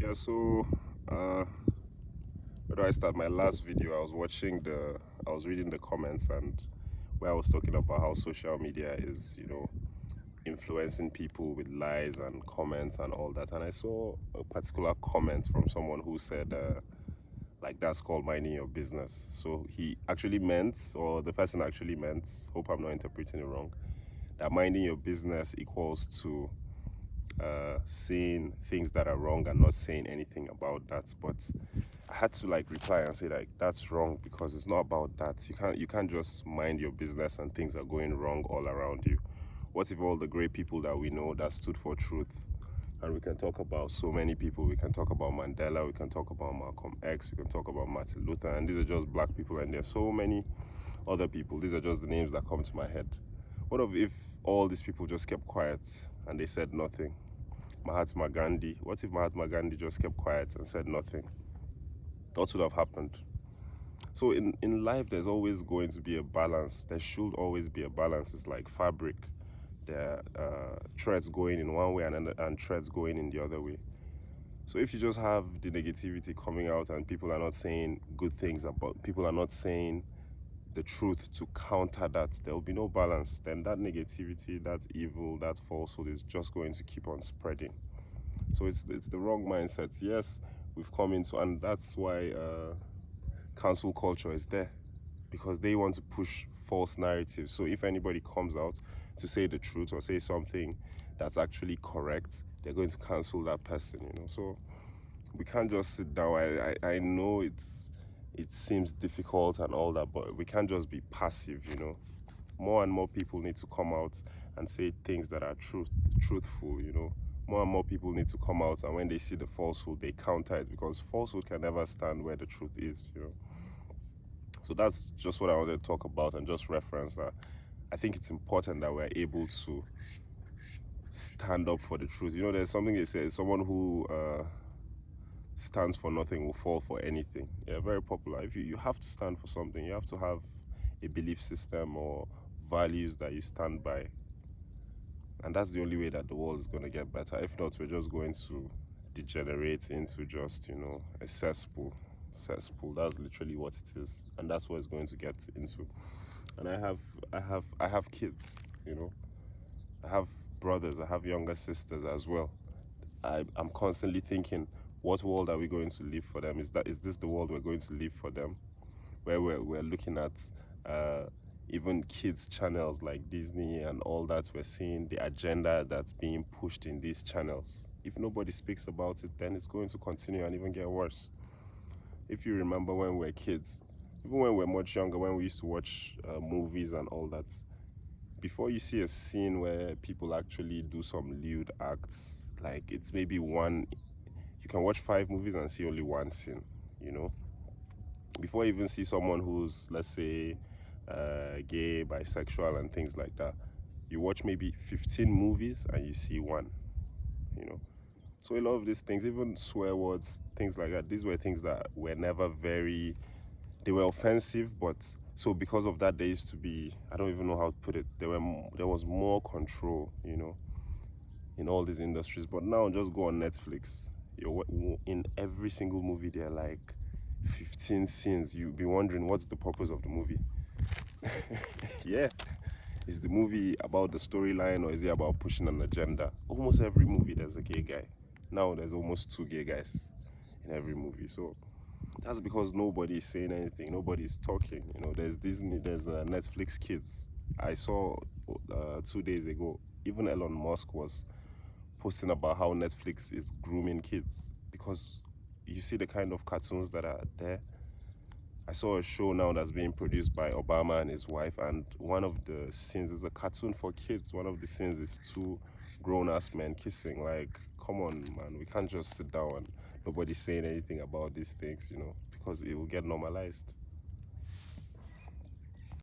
Yeah, so where do I start? My last video, I was reading the comments, and where I was talking about how social media is, influencing people with lies and comments and all that. And I saw a particular comment from someone who said, like, that's called minding your business. So he actually meant, or the person actually meant, hope I'm not interpreting it wrong, that minding your business equals to saying things that are wrong and not saying anything about that. But I had to like reply and say like that's wrong because it's not about that. You can't just mind your business and things are going wrong all around you. What if all the great people that we know that stood for truth, and we can talk about so many people. We can talk about Mandela, we can talk about Malcolm X, we can talk about Martin Luther, and these are just black people, and there's so many other people. These are just the names that come to my head. What if all these people just kept quiet and they said nothing? Mahatma Gandhi. What if Mahatma Gandhi just kept quiet and said nothing? What would have happened? So in life, there's always going to be a balance. There should always be a balance. It's like fabric. There are threads going in one way and threads going in the other way. So if you just have the negativity coming out and people are not saying good things about, people are not saying the truth to counter that, there will be no balance. Then that negativity, that evil, that falsehood is just going to keep on spreading. So it's the wrong mindset. Yes, we've come into, and that's why cancel culture is there, because they want to push false narratives. So if anybody comes out to say the truth or say something that's actually correct, they're going to cancel that person. So we can't just sit down. I know it seems difficult and all that, but we can't just be passive. More and more people need to come out and say things that are truthful. More and more people need to come out, and when they see the falsehood, they counter it, because falsehood can never stand where the truth is. So that's just what I wanted to talk about, and just reference that. I think it's important that we're able to stand up for the truth. There's something they say: someone who stands for nothing will fall for anything. Yeah, very popular. If you have to stand for something, you have to have a belief system or values that you stand by, and that's the only way that the world is going to get better. If not, we're just going to degenerate into just a cesspool. That's literally what it is, and that's what it's going to get into. And I have kids. I have brothers, I have younger sisters as well. I'm constantly thinking, what world are we going to leave for them? Is this the world we're going to leave for them, where we're looking at even kids channels like Disney and all that? We're seeing the agenda that's being pushed in these channels. If nobody speaks about it, then it's going to continue and even get worse. If you remember when we were kids, even when we were much younger, when we used to watch movies and all that, before you see a scene where people actually do some lewd acts, like it's maybe one, you can watch 5 movies and see only one scene. Before you even see someone who's, let's say, gay, bisexual, and things like that, you watch maybe 15 movies and you see one. So a lot of these things, even swear words, things like that, these were things that were never they were offensive, but so because of that, there used to be, I don't even know how to put it, there was more control, in all these industries. But now just go on Netflix. In every single movie, there are like 15 scenes. You'll be wondering, what's the purpose of the movie? Yeah. Is the movie about the storyline, or is it about pushing an agenda? Almost every movie there's a gay guy. Now there's almost 2 gay guys in every movie. So that's because nobody is saying anything. Nobody is talking. There's Disney, there's Netflix Kids. I saw 2 days ago, even Elon Musk was posting about how Netflix is grooming kids, because you see the kind of cartoons that are there. I saw a show now that's being produced by Obama and his wife, and one of the scenes is a cartoon for kids. One of the scenes is 2 grown-ass men kissing. Like, come on, man. We can't just sit down and nobody's saying anything about these things, because it will get normalized.